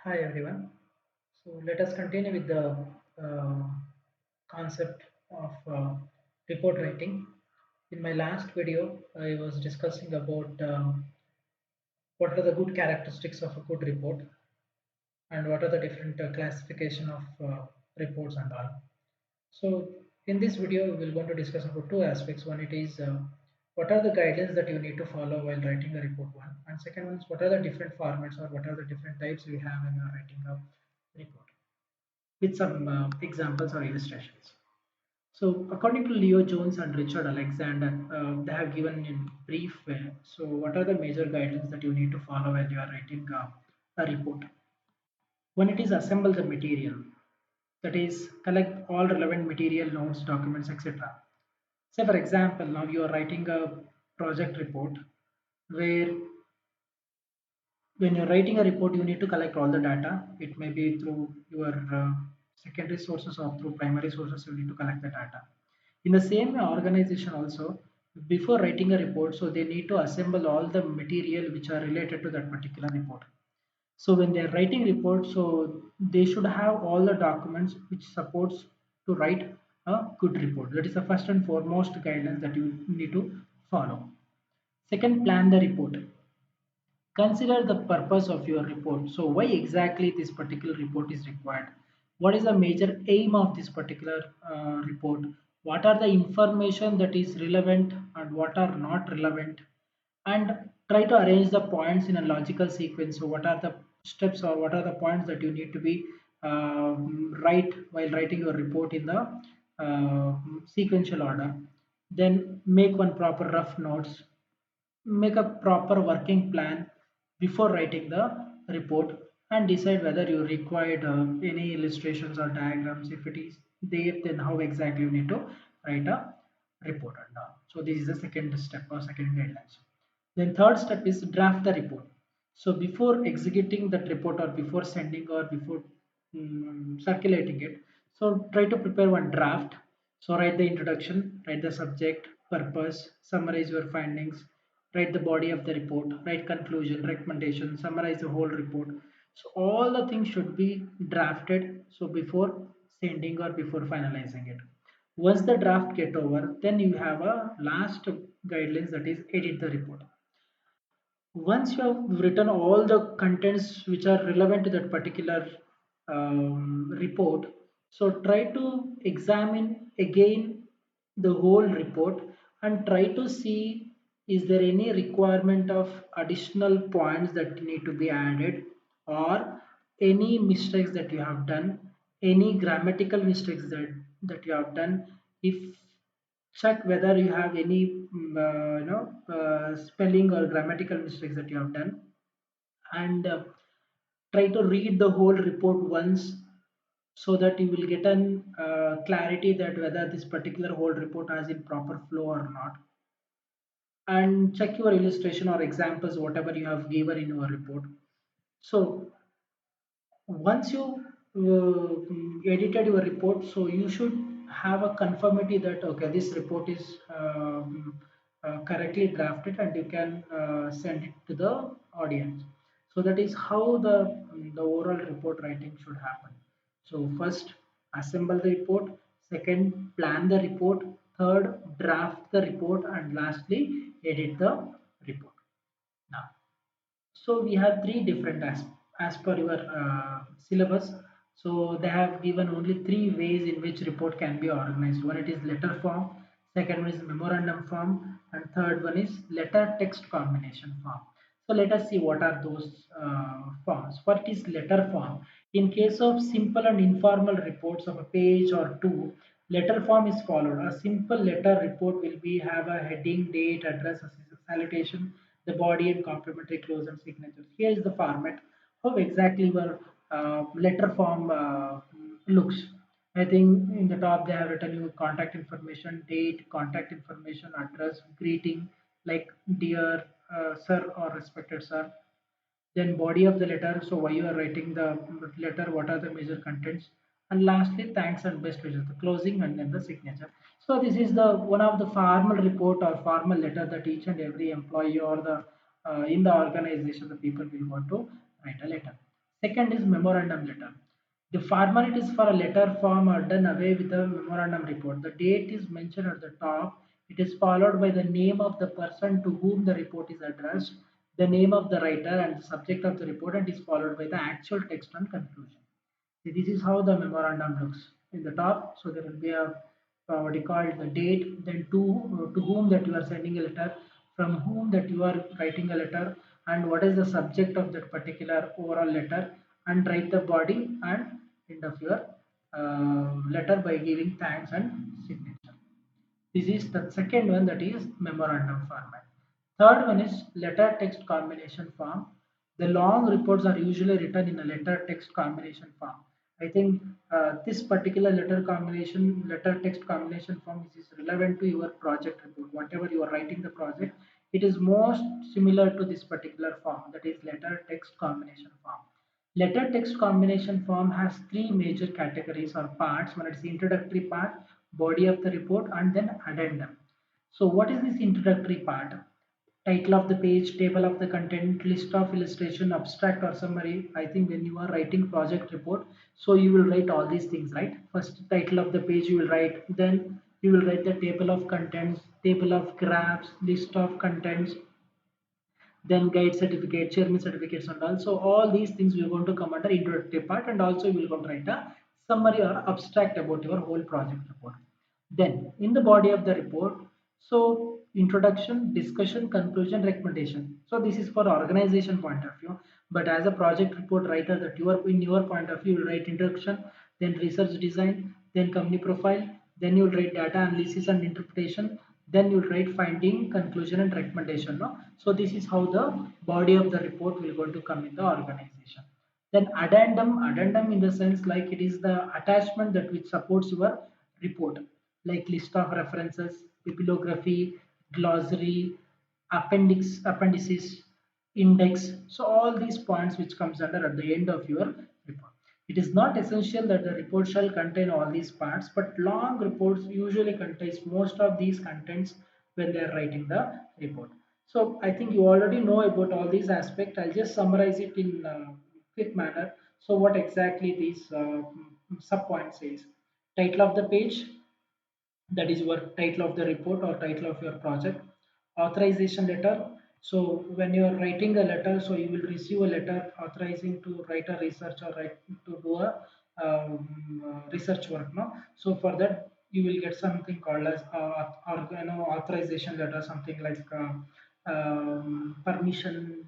Hi everyone. So let us continue with the uh, concept of report writing. In my last video, I was discussing about what are the good characteristics of a good report and what are the different classification of reports and all. So in this video, we will going to discuss about two aspects. One, it is what are the guidelines that you need to follow while writing a report one, and second one is what are the different formats or what are the different types we have when you are writing a report with some examples or illustrations. So, according to Leo Jones and Richard Alexander, they have given in brief way. So, what are the major guidelines that you need to follow when you are writing a report? When it is assemble the material, that is collect all relevant material, notes, documents, etc. Say, for example, now you are writing a project report where when you're writing a report, you need to collect all the data. It may be through your secondary sources or through primary sources, you need to collect the data. In the same way, organization also, before writing a report, so they need to assemble all the material which are related to that particular report. So when they're writing report, so they should have all the documents which supports to write a good report. That is the first and foremost guidelines that you need to follow. Second, plan the report. Consider the purpose of your report. So why exactly this particular report is required? What is the major aim of this particular report? What are the information that is relevant and what are not relevant? And try to arrange the points in a logical sequence. So what are the steps or what are the points that you need to be write while writing your report in the sequential order. Then make one proper rough notes, make a proper working plan before writing the report, and decide whether you required any illustrations or diagrams. If it is there, then how exactly you need to write a report and all. So this is the second step or second guidelines. Then third step is draft the report. So before executing that report or before sending or before circulating it, so try to prepare one draft. So write the introduction, write the subject, purpose, summarize your findings, write the body of the report, write conclusion, recommendation, summarize the whole report. So all the things should be drafted. So before sending or before finalizing it. Once the draft get over, then you have a last guidelines, that is edit the report. Once you have written all the contents which are relevant to that particular report, so try to examine again the whole report and try to see is there any requirement of additional points that need to be added, or any mistakes that you have done, any grammatical mistakes that you have done. If check whether you have any spelling or grammatical mistakes that you have done, and try to read the whole report once so that you will get an clarity that whether this particular whole report has in proper flow or not, and check your illustration or examples whatever you have given in your report. So once you edited your report, so you should have a conformity that okay, this report is correctly drafted and you can send it to the audience. So that is how the overall report writing should happen. So first, assemble the report. Second, plan the report. Third, draft the report, and lastly, edit the report. Now, so we have three different as per your syllabus. So they have given only three ways in which report can be organized. One, it is letter form. Second one is memorandum form, and third one is letter text combination form. So let us see what are those forms. What is letter form? In case of simple and informal reports of a page or two, letter form is followed. A simple letter report will be have a heading, date, address, salutation, the body, and complimentary close and signatures. Here is the format. How exactly your letter form looks. I think in the top they have written you contact information, date, contact information, address, greeting like dear sir or respected sir. Then body of the letter, so why you are writing the letter, what are the major contents, and lastly thanks and best wishes, the closing and then the signature. So this is the one of the formal report or formal letter that each and every employee or the in the organization the people will want to write a letter. Second is memorandum letter. The formalities for a letter form are done away with the memorandum report. The date is mentioned at the top. It is followed by the name of the person to whom the report is addressed, the name of the writer and the subject of the report, and is followed by the actual text and conclusion. This is how the memorandum looks in the top. So there will be a what you call the date, then to whom that you are sending a letter, from whom that you are writing a letter, and what is the subject of that particular overall letter, and write the body and end of your letter by giving thanks and signature. This is the second one, that is memorandum format. Third one is letter text combination form. The long reports are usually written in a letter text combination form. I think this particular letter text combination form is relevant to your project report. Whatever you are writing the project, it is most similar to this particular form, that is letter text combination form. Letter text combination form has three major categories or parts. One is the introductory part, body of the report, and then addendum. So what is this introductory part? Title of the page, table of the content, list of illustration, abstract or summary. I think when you are writing project report, so you will write all these things, right? First title of the page you will write, then you will write the table of contents, table of graphs, list of contents, then guide certificate, chairman certificates, and also all these things we are going to come under introductory part, and also we will going to write a summary or abstract about your whole project report. Then in the body of the report, so introduction, discussion, conclusion, recommendation. So this is for organization point of view, but as a project report writer, that you are in your point of view, you will write introduction, then research design, then company profile, then you will write data analysis and interpretation, then you will write finding, conclusion, and recommendation. No? So this is how the body of the report will going to come in the organization. Then addendum in the sense like it is the attachment that which supports your report, like list of references, bibliography, glossary, appendices, index. So all these points which comes under at the end of your report. It is not essential that the report shall contain all these parts, but long reports usually contains most of these contents when they are writing the report. So I think you already know about all these aspects. I'll just summarize it in quick manner. So what exactly these sub points says? Title of the page, that is your title of the report or title of your project. Authorization letter, so when you are writing a letter, so you will receive a letter authorizing to write a research or write to do a research work, no? So for that you will get something called as or authorization letter, something like permission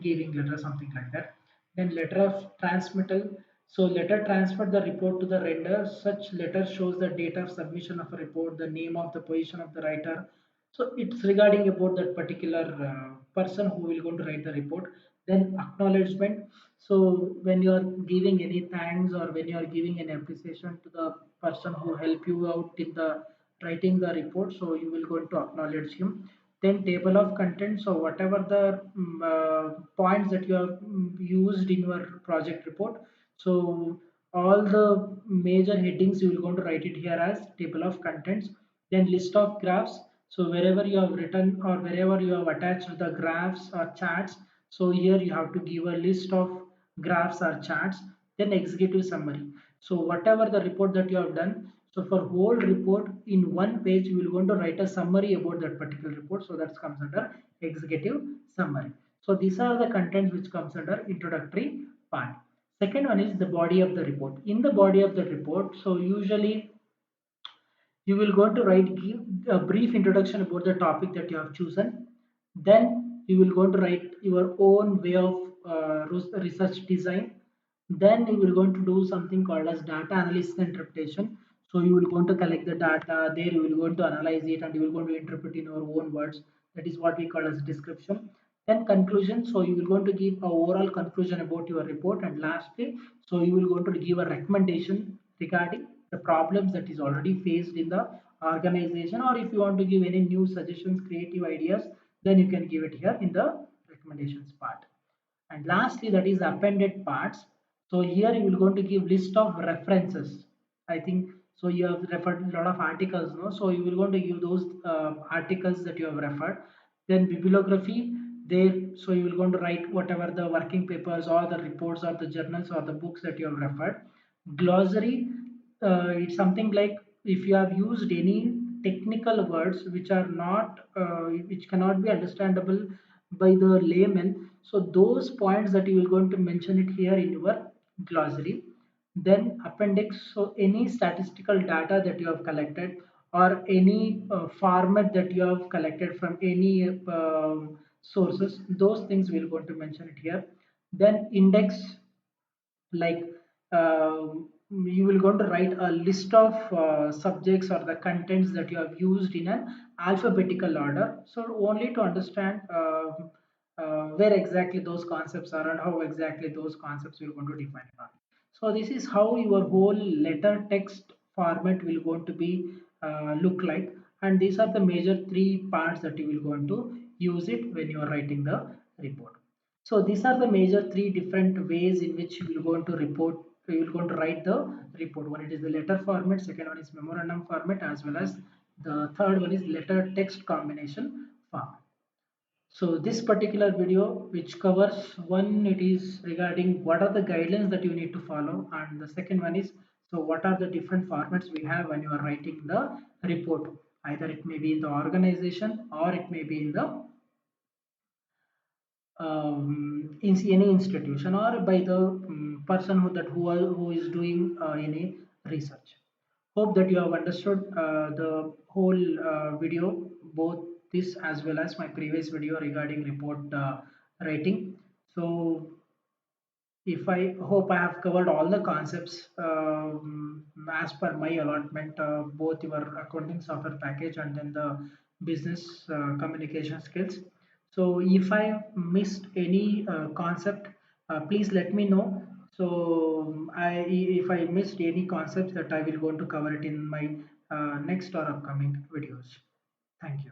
giving letter, something like that. Then letter of transmittal. So letter transferred the report to the render. Such letter shows the date of submission of a report, the name of the position of the writer. So it's regarding about that particular person who will going to write the report. Then acknowledgement. So when you are giving any thanks or when you are giving an appreciation to the person who help you out in the writing the report, so you will going to acknowledge him. Then table of content, so whatever the points that you have used in your project report, so all the major headings you will going to write it here as table of contents. Then list of graphs, so wherever you have written or wherever you have attached the graphs or charts, so here you have to give a list of graphs or charts. Then executive summary, so whatever the report that you have done, so for whole report in one page you will going to write a summary about that particular report, so that comes under executive summary. So these are the contents which comes under introductory part. Second one is the body of the report. In the body of the report, so usually you will go to write give a brief introduction about the topic that you have chosen. Then you will go to write your own way of research design. Then you will going to do something called as data analysis and interpretation. So you will going to collect the data, there you will going to analyze it, and you will going to interpret in your own words. That is what we call as description. Then conclusion, so you will going to give a overall conclusion about your report. And lastly, so you will going to give a recommendation regarding the problems that is already faced in the organization, or if you want to give any new suggestions, creative ideas, then you can give it here in the recommendations part. And lastly, that is appended parts. So here you will going to give list of references. I think so you have referred a lot of articles, no? So you will going to give those articles that you have referred. Then bibliography, there. So you will going to write whatever the working papers or the reports or the journals or the books that you have referred. Glossary, it's something like if you have used any technical words which are not which cannot be understandable by the layman, so those points that you will going to mention it here in your glossary. Then appendix, so any statistical data that you have collected or any format that you have collected from any sources, those things we're going to mention it here. Then index, like you will going to write a list of subjects or the contents that you have used in an alphabetical order, so only to understand where exactly those concepts are and how exactly those concepts will going to define on. So this is how your whole letter text format will going to be look like, and these are the major three parts that you will going to use it when you are writing the report. So these are the major three different ways in which you will going to report. You will going to write the report. One, it is the letter format. Second one is memorandum format, as well as the third one is letter text combination format. So this particular video, which covers one, it is regarding what are the guidelines that you need to follow, and the second one is so what are the different formats we have when you are writing the report. Either it may be in the organization or it may be in the in any institution or by the person who is doing any research. Hope that you have understood the whole video, both this as well as my previous video regarding report writing. So if I hope I have covered all the concepts as per my allotment, both your accounting software package and then the business communication skills. So if I missed any concept, please let me know. So if I missed any concepts, that I will going to cover it in my next or upcoming videos. Thank you.